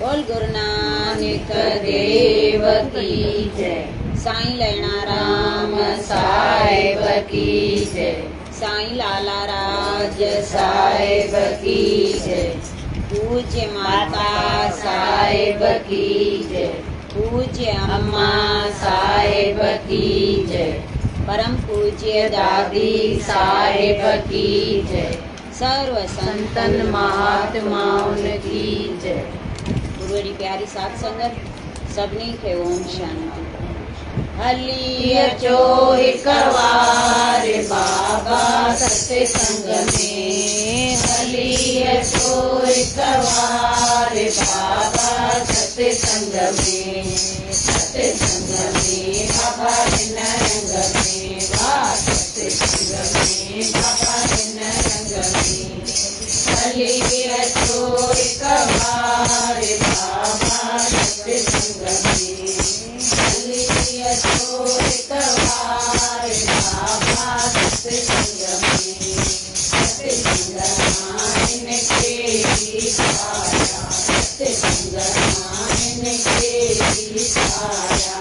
बोल गुरु नानक देव की जय। साईं लैणा राम साहेब की जय। साईं लाला राज साहेब की जय। पूज्य माता साहेब की जय। पूज्य अम्मा साहेब की जय। परम पूज्य दादी साहेब की जय। सर्व संतन महात्माओं की जय। गुरुड़ी प्यारी साथ संगत सबनी खे ओम शांति। हली अचो हिक वार बाबा सत्संग में। हली अचो हिक वार बाबा सत्संग में। सत्संग में बाबा हिन रंग में। वाह सत्संग में बाबा हिन रंग में। हली अचो हिक वार बाबा सत्संग में। हली अचो हिक वार बाबा सत्संग में। सत्संग मां इनके दिखाया। सत्संग मां इनके दिखाया।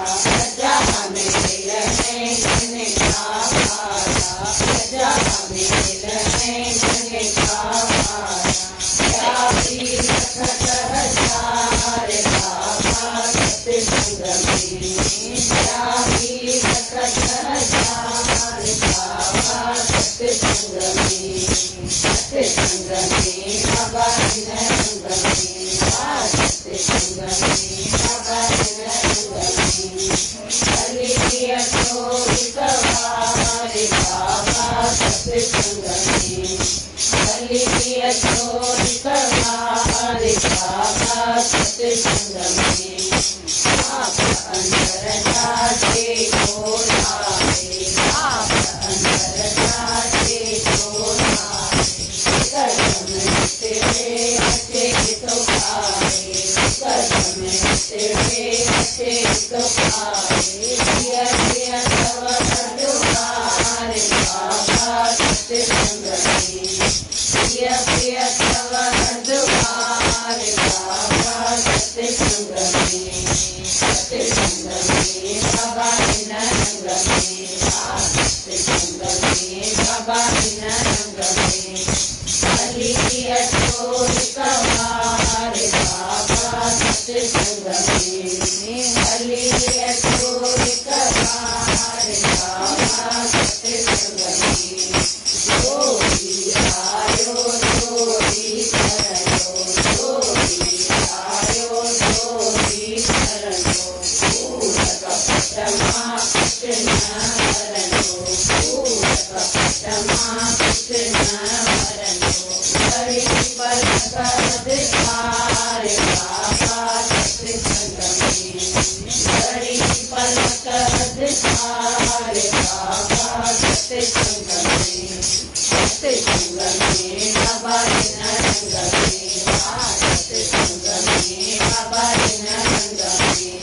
जहाँ मिल है घन का पाया। जहाँ मिल है घन का पाया। चाबी सखत हजार बाबा सत्संग में। चाबी सखत हजार बाबा सत्संग में। सत्संग में बाबा हिन रंग में। सत्संग में बाबा हिन रंग में। हली अचो हिक वार बाबा सत्संग में। हली अचो हिक वार बाबा सत्संग में। आप अंदर जाके खोलाए। आप अंदर जाके खोलाए। कदम तेरे अच्छे तो पाए। कदम तेरे अच्छे तो पाए। दिया दिया सब दुआर बाबा सत्संग में। दिया दिया सब दुआर बाबा सत्संग में। सत्संग में बाबा हिन रंग में। सत्संग में बाबा हिन रंग में। हली अचो हिक वार बाबा सत्संग में। हली अचो हिक वार बाबा सत्संग में। जोड़ी आयो जोड़ी करो। जोड़ी आयो जोड़ी करो। पूरक पटमा कृष्ण वरनो। पूरक पटमा कृष्ण वरनो। हरि पलक अधिकार बाबा सत्संग में। हरि पलक अधिकार बाबा सत्संग में। सत्संग में बाबा हिन रंग में। सत्संग में बाबा हिन रंग में।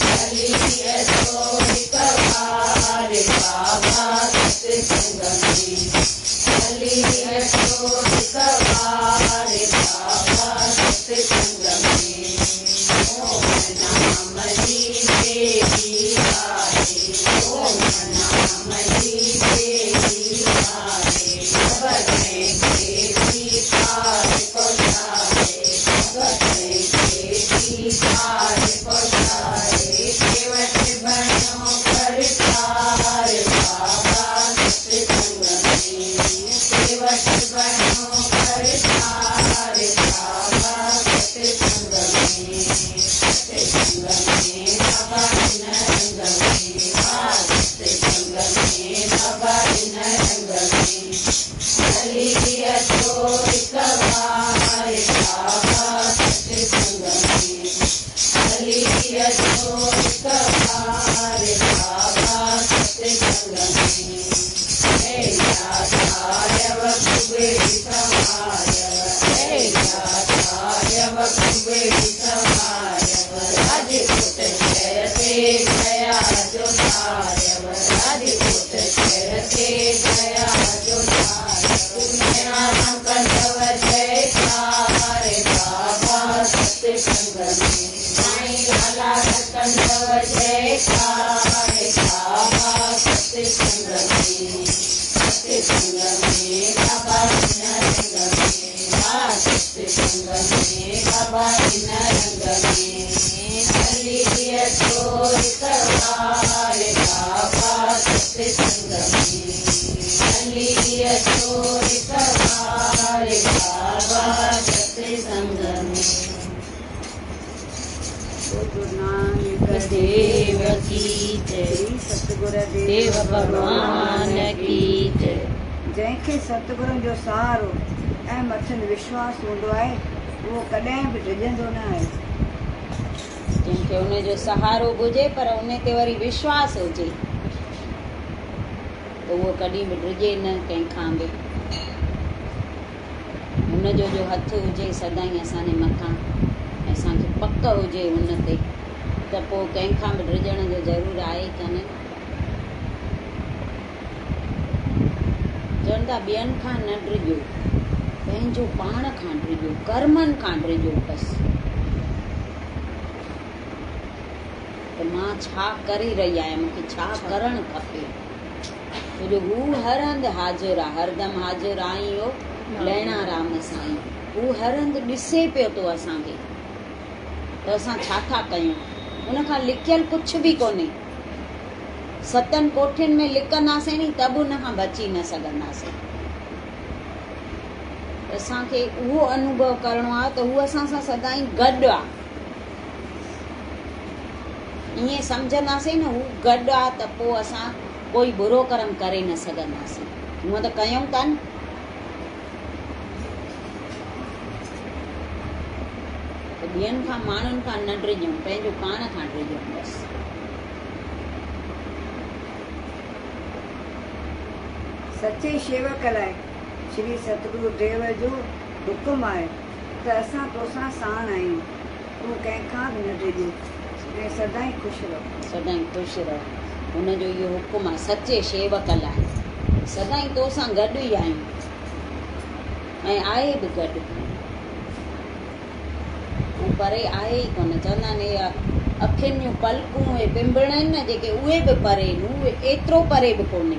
हली अचो हिक वार बाबा सत्संग में। हली अचो हिक वार बाबा सत्संग में। ओम नाम लीजे आए। ओम नाम लीजे आए। बने के पार पहुँचाए। बने के पार पहुँचाए। केवट बनो करतार बाबा सत्संग में। केवट बनो करतार बाबा सत्संग में। सत्संग में बाबा हिन रंग में। सत्संग में बाबा हिन रंग में। हली अचो हिक वार बाबा सत्संग में। हली अचो हिक वार बाबा सत्संग में। हे आचार्य कुबेर समार्य। हे आचार्य कुबेर समार्य। राजपूत जयते जया जोधार्य। राजपूत जयते जया जोधार्य। तुम्हें नाम कंठव जयकार बाबा सत्संग संग में साईं लाला कंदव जयकार बाबा सत्संग में बाबा इन रंग में सत्संग में बाबा इन रंग में हलिया छोड़ सवार बाबा सत्संग में हलिया छोड़ सवार बाबा सत्संग में। गुरु नानक देव की जय। सतगुरुदेव भगवान की जय। जंहिंखे सतगुरु जो सहारो ऐं मथनि विश्वास हूंदो आहे उहो कॾहिं बि डिॼंदो न आहे। जंहिंखे उनजो सहारो हुजे पर उन ते वरी विश्वास हुजे त उहो कॾहिं बि डिॼे न कंहिंखां बि। उनजो जो हथ हुजे सदाईं असांजे मथां, असांखे पक हुजे उन ते, त पोइ कंहिंखां बि डिॼण जो ज़रूरु आहे कान्हे। चवनि था ॿियनि खां न डिॼो, पंहिंजो पाण खां डिॼो, कर्मनि खां डिॼो बसि। त मां छा करे रही आहियां, मूंखे छा करणु खपे, छोजो हू हर हंधि हाज़िर आहे, हरदम हाज़िर आहियो लहिणा राम साईं। हू हर हंधि ॾिसे पियो थो असांखे, त असां छा था कयूं। उनखां लिकियल कुझु बि कोन्हे। सतनि कोठियुनि में लिकंदासीं नी त बि उनखां बची न सघंदासीं। असांखे उहो अनुभव करिणो आहे त हू असां सां सदाईं गॾु आहे। ईअं सम्झंदासीं न हू गॾु आहे त पोइ असां कोई बुरो कर्म करे न सघंदासीं। हूअं त कयूं था न। ॿियनि खां माण्हुनि खां न डिॼूं, पंहिंजो पाण खां डिॼूं बसि। सचे शेवक लाइ श्री सतगुरु देव जो हुकुम आहे त असां तोसां साण आहियूं, तूं कंहिंखां बि न डिॼो ऐं सदाईं ख़ुशि रहो। सदाईं ख़ुशि रहो, हुनजो इहो हुकुम आहे सचे शेवक लाइ। सदाईं तोसां गॾु ई आहियूं ऐं आहे बि गॾु। हू परे आहे ई कोन। चवंदा आहिनि अखियुनि जूं पलकूं ऐं पिंभण आहिनि न जेके, उहे बि परे आहिनि, उहे एतिरो परे बि कोन्हे।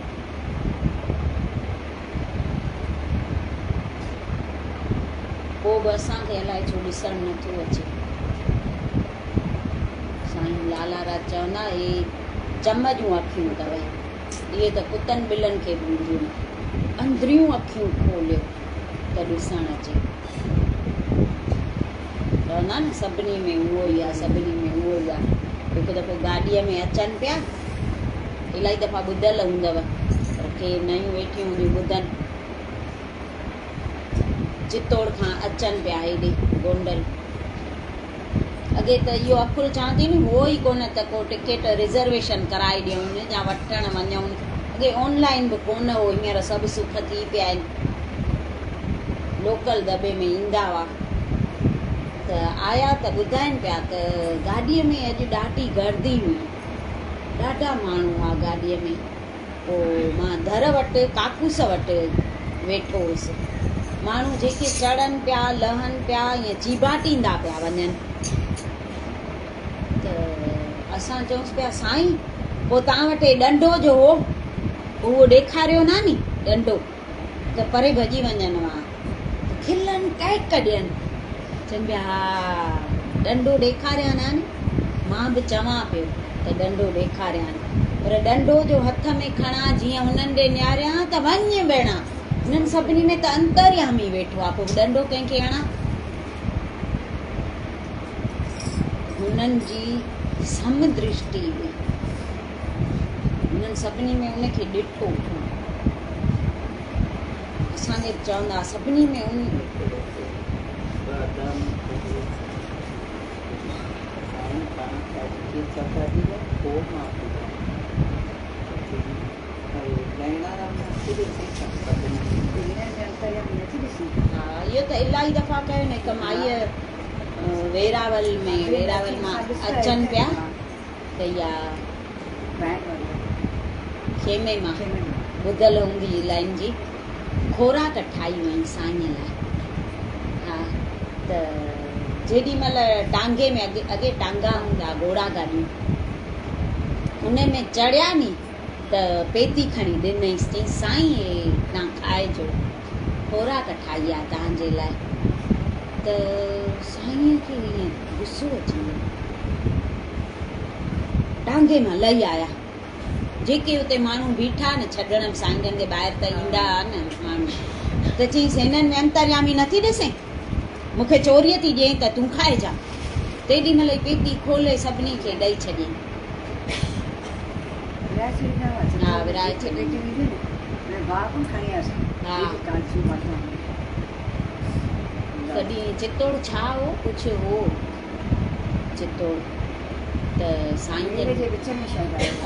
पोइ बि असांखे अलाए छो ॾिसणु नथो अचे। साईं लालाराज चवंदा इहे चम जूं अखियूं अथव, इहे त कुतनि ॿिलनि खे बि ईंदियूं। अंदरियूं अखियूं खोलियो त ॾिसणु अचे। चवंदा न सभिनी में उहो ई आहे, सभिनी में उहो ई आहे। हिकु दफ़ो गाॾीअ में अचनि पिया, इलाही दफ़ा ॿुधल हूंदव, के नयूं वेठियूं हूंदियूं ॿुधनि। चित्तौड़ खां अचनि पिया हेॾे गोंडल। अॻे त इहो अकुल चवां थी नी, उहो ई कोन त को टिकेट रिज़र्वेशन कराए ॾियूं या वठणु वञूं। अॻे ऑनलाइन बि कोन हो, हींअर सभु सुख थी पिया आहिनि। लोकल दॿे में ईंदा हुआ त आया त ॿुधाइनि पिया त गाॾीअ में अॼु ॾाढी गर्दी हुई, ॾाढा माण्हू हुआ गाॾीअ में। पोइ मां दर वटि काकूस वटि वेठो हुउसि। माण्हू जेके चढ़नि पिया लहनि पिया ईअं चीबाटींदा पिया वञनि। त असां चऊंसि पिया साईं पोइ तव्हां वटि ॾंडो जो हो उहो ॾेखारियो न नी ॾंडो, त परे भॼी वञनि हुआ। खिलनि टहिक ॾियनि, चवनि पिया हा ॾंडो ॾेखारिया न नी। मां बि चवां पियो त ॾंडो ॾेखारिया, पर ॾंडो जो हथ में खणा जीअं हुननि ॾे निहारिया त वञ भेण। हिननि सभिनी में त अंतर्यामी वेठो आहे, पोइ ॾंडो कंहिंखे हणा। हुननि जी समदृष्टि हुई, हुननि सभिनी में उनखे ॾिठो। असांखे चवंदा सभिनी में उन इहो त इलाही दफ़ा कयो न। हिकु माईअ वेरावल मां अचनि पिया त इहा खेमे मां ॿुधल हूंदी लाइन जी खोराक ठाही वई साईं लाइ। हा त जेॾी महिल टांगे में अॻे टांगा हूंदा घोड़ा गाॾियूं, उन में चढ़िया नी त पेती खणी ॾिनईंसि, चई साईं हे तव्हां खाइजो, खोराक ठाही आहे तव्हांजे लाइ। त साईंअ खे ईअं गुस्सो अची वियो, टांगे मां लही आया। जेके हुते माण्हू बीठा न छॾण साईं जन खे ॿाहिरि त ईंदा न माण्हू, त चईंसि हिननि में अंतर्यामी नथी ॾिसे, मूंखे चोरीअ थी ॾिए त तूं खाइजा। तेॾी महिल ई पेती खोले सभिनी खे ॾेई छॾियईं। हा, विराए छॾियईं। हा। तॾहिं चित्तौड़ छा हो, कुझु हो चित्तौड़ त साईं जन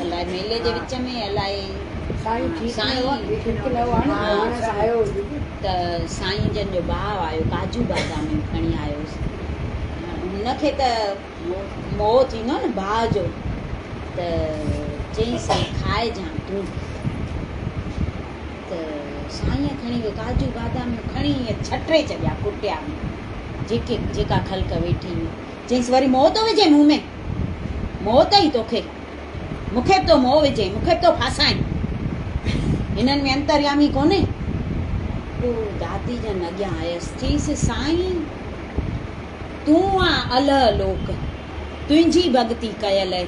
अलाए मेले जे विच में अलाए त साईं जन जो भाउ आयो काजू बादाम खणी आयोसि। हुनखे त मोह थींदो न भाउ जो, त चईंसि खाइजां तूं। त साईं खणी वियो काजू बादाम खणी छटे छॾिया कुटिया में, जेका ख़ल्क वेठी हुई। चईंसि वरी मोह थो विझे मुंहुं में, मोह अथई तोखे, मूंखे बि तो मोह विझे, मूंखे बि तो फासाए, हिननि में अंतर्यामी कोन्हे। पोइ दादी जन अॻियां आयसि, चईंसि साईं तूं आहे अलह लोक, तुंहिंजी भॻती कयल आहे,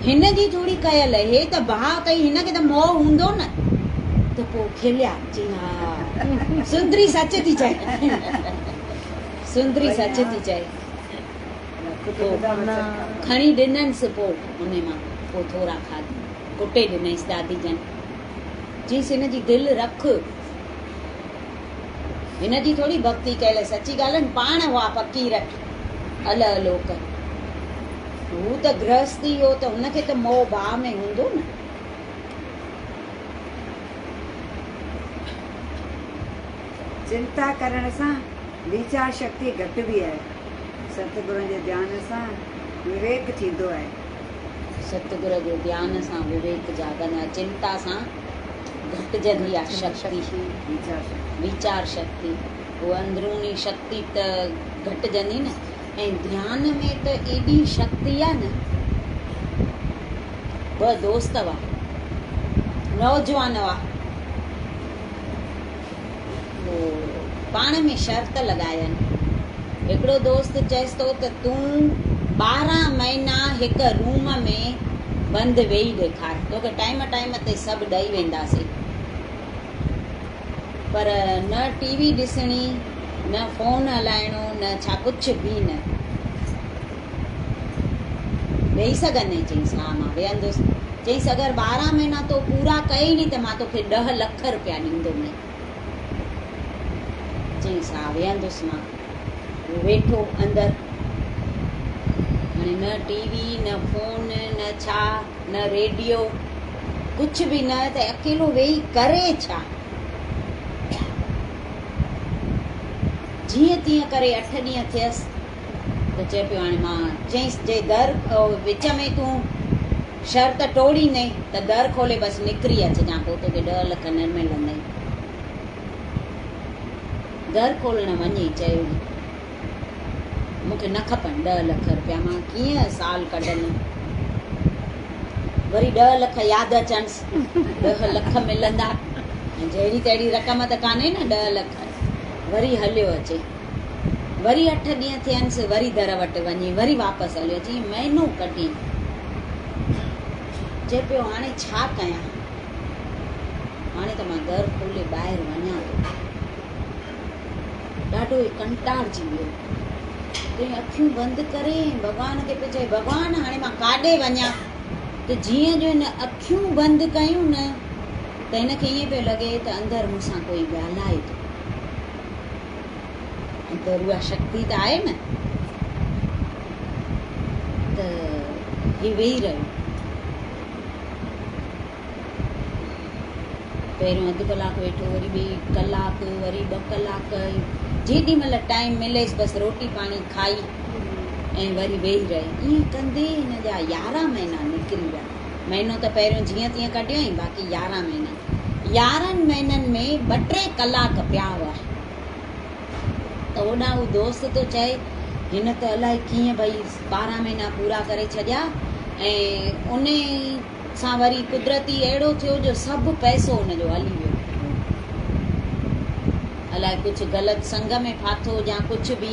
हिन जी थोरी कयल आहे, हे त भाउ कई, हिनखे त मोह हूंदो न। त पोइ खिलिया, चई हा सुंदरी सच थी चए, सुंदरी सच थी चए। खणी ॾिनसि पोइ उन मां, पोइ थोरा खाधी, कुटे ॾिनईसि दादी जन। चईंसि हिनजी दिलि रख, हिनजी थोरी भक्ति कयल, सची ॻाल्हि आहे, पाण हुआ फ़क़ीर अलह लोक, हू त गृहस्थी हो त हुनखे त मोह भाउ में हूंदो न। चिंता करण सां वीचार शक्ति घटि बि आहे, सतगुरू जे ध्यान सां विवेक थींदो आहे। सतगुरू जे ध्यान सां विवेक जाॻंदो आहे, चिंता सां घटिजंदी आहे शक्ति, वीचार शक्ति, उहा अंदरूनी शक्ति त घटिजंदी न। ऐं ध्यान में त एॾी शक्ति आहे न। ॿ दोस्त हुआ, नौजवान हुआ, पाण में शर्त लॻायनि। हिकिड़ो दोस्त चएसि थो त तूं 12 महीना हिकु रूम में बंदि वेही ॾेखार, तोखे टाइम टाइम ते सभु ॾेई वेंदासीं, पर न टीवी ॾिसणी, न फोन हलाइणो, न छा कुझु बि न। वेही सघंदे? चईंसि हा मां वेहंदुसि। चईंसि अगरि 12 महीना तो पूरा कई नी त मां तोखे 10 लख रुपया ॾींदुमि। चईंसि हा वेहंदुसि मां। वो वेठो अंदरि, हाणे न टीवी, न फोन, न छा, न रेडियो, कुझु बि न, त अकेलो वेही करे छा। जीअं तीअं करे 8 ॾींहं थियसि त चए पियो हाणे मां, चईंसि जे दर विच में तूं शर्त तोड़ींदे त दर खोले बसि निकिरी अचिजां, पोइ तोखे 10 लख न मिलंदई। दर खोलण वञी चयो मूंखे न खपनि 10 लख रुपया, मां कीअं साल कढंदमि। वरी 10 लख यादि अचनिसि, 10 लख मिलंदा, जहिड़ी तहिड़ी रक़म त कान्हे न 10 लख। वरी हलियो अचे, वरी 8 ॾींहं थियनिसि, वरी दर वटि वञी, वरी वापसि हलियो अची, महीनो कढी। चए पियो हाणे छा कयां, हाणे त मां दर खोले ॿाहिरि वञां थो। ॾाढो कंटाळजी वियो, ते अखियूं बंदि करे भॻवान खे पियो चए भॻवान हाणे मां काॾे वञां। त जीअं जो हिन अखियूं बंदि कयूं न, त हिनखे ईअं पियो लॻे त अंदरि मूंसां कोई ॻाल्हाए थो। अंदरि उहा शक्ति त आहे न। त ही वेही रहियो, पहिरियों अधु कलाकु वेठो, वरी ॿी कलाकु, वरी 2 कलाक, जेॾी महिल टाइम मिलेसि बसि रोटी पाणी खाई ऐं वरी वेही रहे। ईअं कंदे हिन जा 11 महीना निकिरी विया। महीनो त पहिरियों जीअं तीअं कढियो ई, बाक़ी 11 महीना। 11 महीननि में 2-3 कलाक पिया हुआ। त होॾां हू दोस्त थो चए हिन त अलाए कीअं भई 12 महीना पूरा करे छॾिया ऐं उन सां वरी कुदरती अहिड़ो थियो जो सभु पैसो हुनजो हली वियो। अलाए कुझु ग़लति संग में फाथो या कुझु बि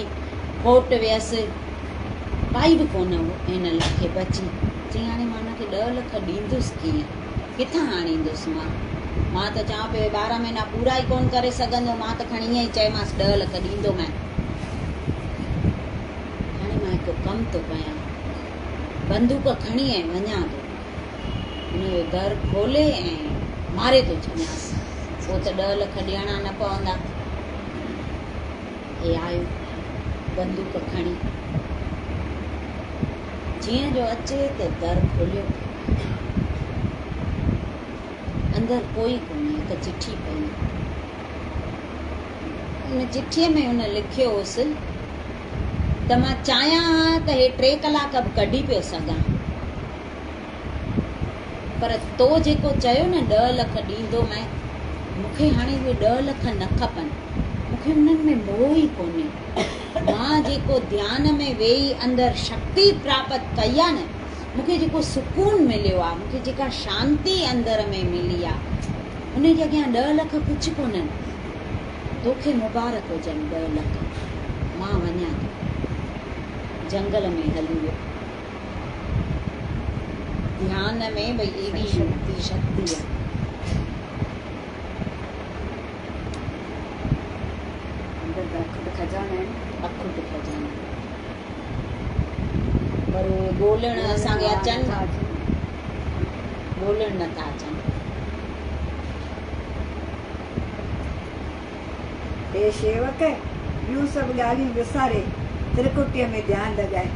खोट वियसि, पाई बि कोन हिन खे बची। चई हाणे मां हुनखे 10 लख ॾींदुसि कीअं, किथां आणींदुसि मां त चवां पियो 12 महीना पूरा ई कोन करे सघंदो, मां त खणी ईअं ई चयोमांसि 10 लख ॾींदोमांइ। हाणे मां हिकु कमु थो कयां, बंदूक खणी ऐं वञा थो, हुनजो दर खोले ऐं मारे थो छॾियांसि, पोइ त 10 लख ॾियणा न पवंदा। हे आयो बंदूक खणी, जीअं जो अचे त दर खोलियो, अंदरि कोई कोन्हे, हिकु चिठी पई। हुन चिठीअ में हुन लिखियो हुअसि त मां चाहियां त हे 3 कलाक बि कढी पियो सघां, पर तो जेको चयो न 10 लख ॾींदोमांइ, मूंखे हाणे उहे 10 लख न खपनि, मूंखे उन्हनि में मोह ई कोन्हे। मां जेको ध्यान में वेही अंदरि शक्ति प्राप्त कई आहे न, मूंखे जेको सुकून मिलियो आहे, मूंखे जेका शांती अंदरि में मिली आहे, उन जे अॻियां 10 लख कुझु कोन्हनि। तोखे मुबारक हुजनि 10 लख। मां वञा थो, जंगल में हली वियो, ध्यान में भई एॾी शक्ति आहे। अखुट खजाना, पर उहे ॻोल्हण असांखे अचनि, ॻोल्हण नथा अचनि। हे शेवक ॿियूं सभु ॻाल्हियूं विसारे त्रिकुटीअ में ध्यानु लॻाए।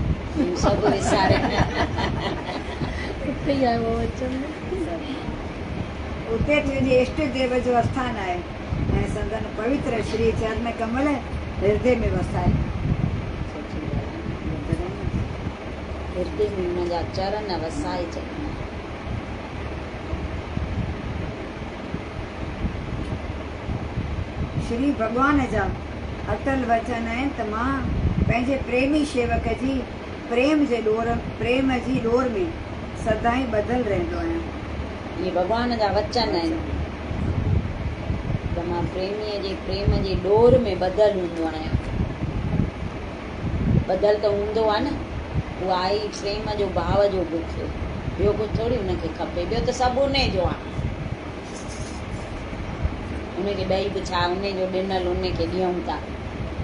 सभु विसारे उते तुंहिंजे इष्ट देव जो आस्थान आहे ऐं संदन पवित्र श्री चरण कमल हृदय में वसाए। हृदय में हुनजा चरण वसाए छॾिया। श्री भॻवान जा अटल वचन आहिनि त मां पंहिंजे प्रेमी शेवक जी प्रेम जी डोर में सदाई ॿधल रहंदो आहियां। ये भॻवान जा वचन आहिनि त मां प्रेमीअ जे प्रेम जी डोर में ॿधल हूंदो आहियां। ॿधल त हूंदो आहे न, उहो आहे ई प्रेम जो भाव जो बुख, ॿियो कुझु थोरी हुनखे खपे, ॿियो त सभु उन जो आहे। उनखे ॾेई बि छा, उन जो ॾिनल उनखे ॾियूं था,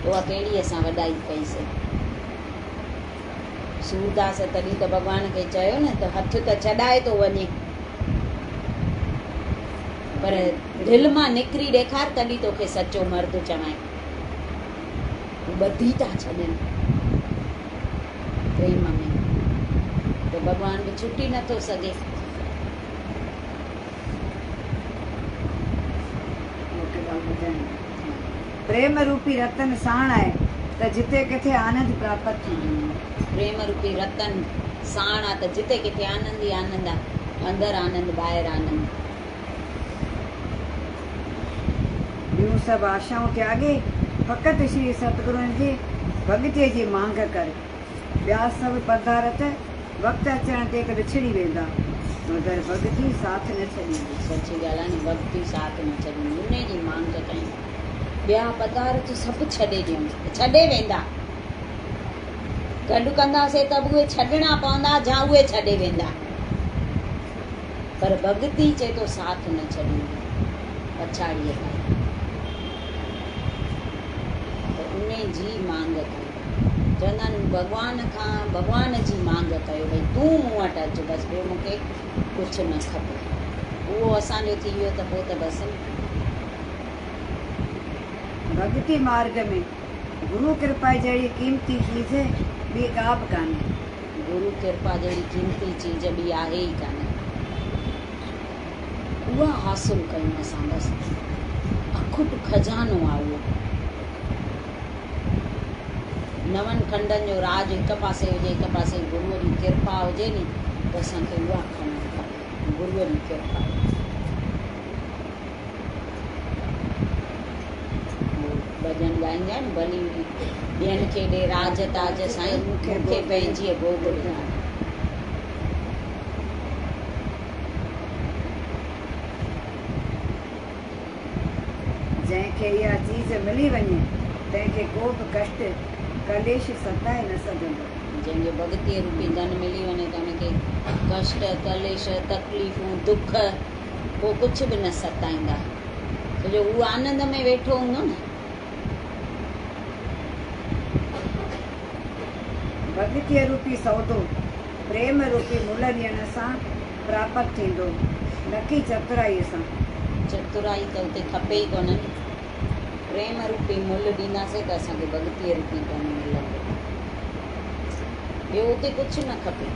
उहा कहिड़ी असां वॾाई कईसीं। सूरदास तॾहिं त भॻवान खे चयो न त हथ त छॾाए थो वञे, पर दिलि मां निकिरी ॾेखार, तॾहिं तोखे सचो मर्द चवां। ॿधी था छॾनि प्रेम में, त भॻवान बि छुटी नथो सघे। प्रेम रूपी रतन साण आहे त जिते किथे आनंद प्राप्त थींदो। प्रेम रूपी रतन साण आहे त जिते किथे आनंद ई आनंद आहे, अंदरि आनंद ॿाहिरि आनंद। ॿियूं सभु आशाऊं त्यागे फ़क़ति श्री सतगुरुनि जे भॻतीअ जी मांग कर। ॿिया सभु पदार्थ वक़्तु अचण ते विछड़ी वेंदा, मगर भॻती साथ न छॾींदी। सची ॻाल्हि आहे न, भॻती साथ न छॾींदी, उन जी मांग कयूं। ॿिया पदार्थ सभु छॾे ॾियूं, छॾे वेंदा। गॾु कंदासीं त बि उहे छॾणा पवंदा या उहे छॾे वेंदा, पर भॻती चए थो साथ न छॾींदी पछाड़ीअ खां। त उन जी मांग कयूं। चवंदा आहिनि भॻवान खां, भॻवान जी मांग कयो, भई तूं मूं वटि अचु, बसि ॿियो मूंखे कुझु न खपे। उहो असांजो थी वियो त पोइ त बसि। भक्ति मार्ग में गुरु कृपा जहिड़ी कीमती चीज़ ॿी का बि कान्हे। गुरु कृपा जहिड़ी कीमती चीज़ ॿी आहे ई कान्हे। उहा हासिल कयूं असां बसि, अखुट खजानो आहे उहो। नवनि खंडनि जो राज हिकु पासे हुजे, हिकु पासे गुरूअ जी कृपा हुजे नी, त असांखे उहा खणणु खपे, गुरूअ जी कृपा। भॼन ॻाईंदा आहिनि भली ॿियनि खे ॾे राज ताज साईं मूंखे पंहिंजी गोद ॾियां। जंहिंखे इहा चीज़ मिली वञे तंहिंखे को बि कष्ट कलेश सताए न सघंदो। जंहिंखे भॻतीअ रूपी धन मिली वञे त हुनखे कष्ट कलेश तकलीफ़ूं दुख पोइ कुझु बि न सताईंदा, छो जो उहो आनंद में वेठो हूंदो न। भॻतीअ रूपी सौदो प्रेम रूपी मुल ॾियण सां प्राप्त थींदो, न की चतुराईअ सां। चतुराई त हुते खपे ई कोन न। प्रेम रूपी मुल ॾींदासीं त असांखे भॻतीअ रूपी धन मिलंदो, ॿियो हुते कुझु न खपे,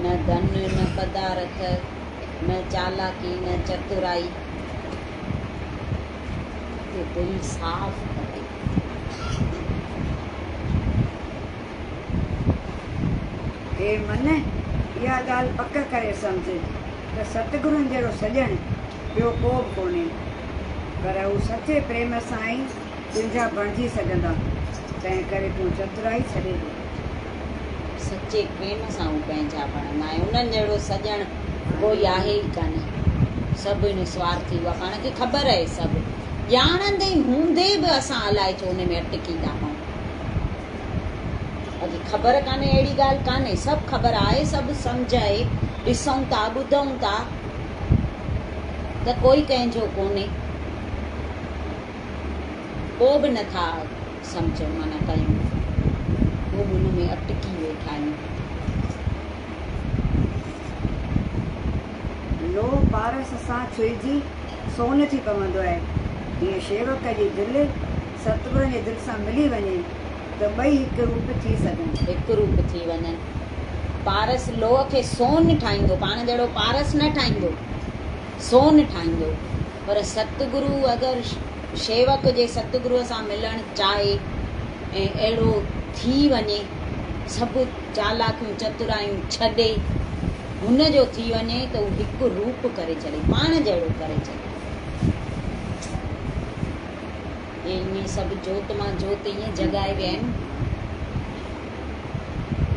न धन न पदार्थ न चालाकी न चतुराई, दिलि साफ़ खपे। हे मन, इहा ॻाल्हि पक करे सम्झ त सतगुरुनि जहिड़ो सॼण ॿियो को बि कोन्हे, पर हू सचे प्रेम सां ई तुंहिंजा बणिजी सघंदा, तंहिं करे तूं चतुराई छॾे ॾे। सचे प्रेम सां हू पंहिंजा बणंदा ऐं उन्हनि जहिड़ो सॼण कोई आहे ई कान। सभु निस्वार्थी हुआ, पाण खे ख़बर आहे सभु ॼाणंदे हूंदे बि असां अलाए छो उन में अटकींदा आहियूं। अॼु ख़बर कान्हे अहिड़ी ॻाल्हि कान्हे, सभु ख़बर आहे, सभु सम्झ आहे, ॾिसूं था ॿुधूं था त कोई कंहिंजो कोन्हे, पोइ बि नथा सम्झूं माना कयूं, पोइ बि हुन में अटकी वेठा आहियूं। लो पारस सां छुइजी सोन थी पवंदो आहे, हीअं शेवक जी दिलि सतगुरुनि जे दिलि सां मिली वञे त ॿई हिकु रूप थी सघनि। हिकु रूप थी वञनि। पारस लोह खे सोन ठाहींदो, पाण जहिड़ो पारस न ठाहींदो, सोन ठाहींदो। पर सतगुरु अगरि शेवक जे सतगुरुअ सां मिलणु चाहे ऐं अहिड़ो थी वञे, सभु चालाकियूं चतुरायूं छॾे हुन जो थी वञे त हू हिकु रूप करे छॾे, पाण जहिड़ो करे छॾे। ईअं सभु जोत मां जोत ईअं जॻाए विया आहिनि।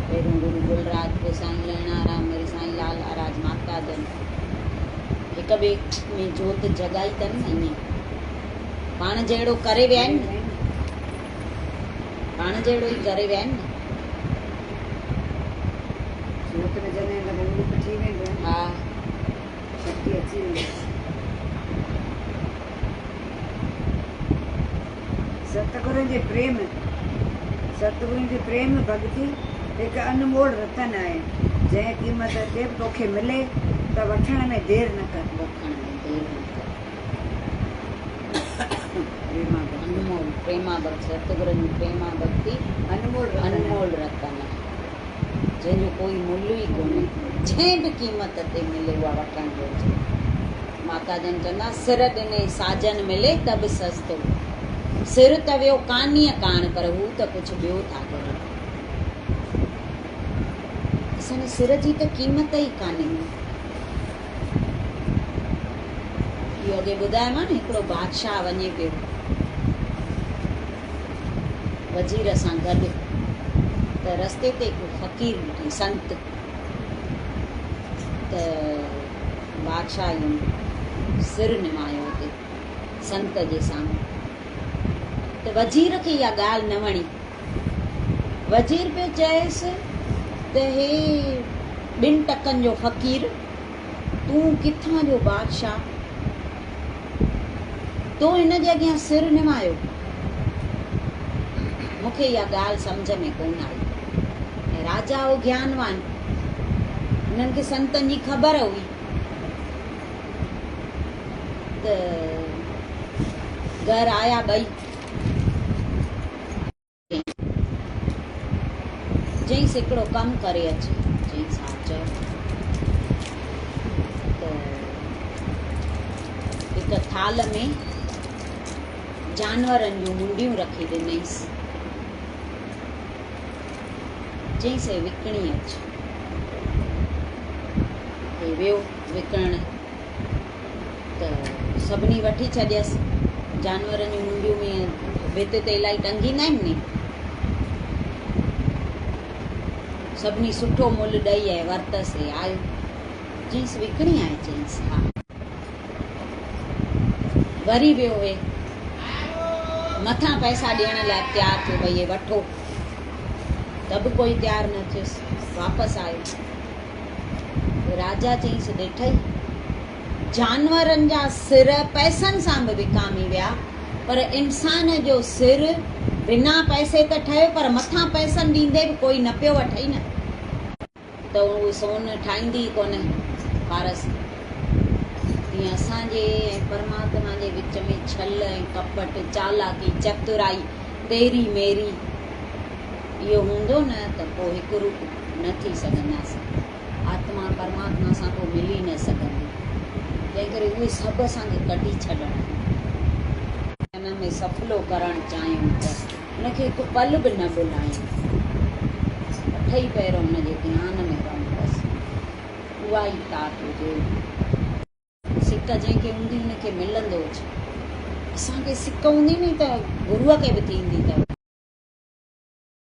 पहिरियों गुरु गुलराज, पोइ साईं लहणाराम, वरी साईं लाल महाराज, माता जन हिक ॿिए में जोत जॻाई अथनि न, ईअं पाण जहिड़ो करे विया आहिनि, पाण जहिड़ो ई करे विया आहिनि न। जोत में जॾहिं लॻे रूप थी वेंदो आहे, हा, शक्ति अची वेंदी। सतगुरुनि जे प्रेम, सतगुरुनि जी प्रेम भक्ति हिकु अनमोल रतन आहे, जंहिं क़ीमत ते बि तोखे मिले त वठण में देरि न कर। वठण में देरि न कर। प्रेमा भक्ति, अनमोल प्रेमा भक्ति, सतगुरुनि जी प्रेमा भक्ति अनमोल अनमोल रतन आहे, जंहिंजो कोई मुल्ह ई कोन्हे, जंहिं बि क़ीमत ते मिले उहा वठण घुरिजे। माता जन चवंदा सिर ॾिने साजन मिले त बि सस्तो, सिर त वियो कानीअ कान, पर हू त कुझु ॿियो था कनि। असांजे सिर जी त क़ीमत ई कान्हे। इहो अॻे ॿुधायोमांव न, हिकिड़ो बादशाह वञे पियो वज़ीर सां गॾु, त रस्ते ते हिकु फ़क़ीर ॾिठी, संत, त बादशाह इहो सिर निमायो हुते संत जे साम्हूं। त वज़ीर खे इहा ॻाल्हि न वणी। वज़ीर पियो चएसि त हे 2 टकनि जो फ़क़ीर, तूं किथां जो बादशाह, तो हिन जे अॻियां सिर निमायो। मूंखे इहा ॻाल्हि सम्झ में कोन आई। ऐं राजा हो ज्ञानवान, हुननि खे संतनि जी ख़बर हुई। त घर आया ॿई, चईंसि हिकिड़ो कमु करे अच। चईंसि हा चयो। त हिकु थाल में जानवरनि जूं मुंडियूं रखी ॾिनईंसि, चईंसि विकिणी अच। हे वियो विकिणण, त सभिनी वठी छॾियसि। जानवरनि जूं मुंडियूं में भित ते इलाही टंगींदा आहिनि नी, सभिनी सुठो मुल्ह ॾेई आहे, वरितसि आयो, चईंसि विकिणी आहे, चईंसि हा। वरी वियो वे मथां पैसा ॾियण लाइ तयारु थियो, भई हे वठो, त बि कोई तयारु न थियुसि, वापसि आयो। राजा चईंसि ॾिठई, जानवरनि जा सिर पैसनि सां बि विकामी विया, पर इंसान जो सिर बिना पैसे त ठहियो, पर मथां पैसनि ॾींदे बि कोई न पियो वठई न, त उहो सोन ठाहींदी कोन पारस। तीअं असांजे ऐं परमात्मा जे विच में छल ऐं कपट, चालाकी, चतुराई, तेरी मेरी इहो हूंदो न त पोइ हिकु रूप न थी सघंदासीं, आत्मा परमात्मा सां पोइ मिली न सघंदी। तंहिं करे उहे सभु असांखे कढी छॾणु, हिन में सफलो करणु चाहियूं त हुनखे हिकु पल बि न भुलायूं, अठई पहिरों हुनजे ध्यान में रहूं बसि, उहा ई तात हुजे। सिक जंहिंखे हूंदी हुनखे मिलंदो, असांखे सिक हूंदी नी त गुरूअ खे बि थींदी अथव।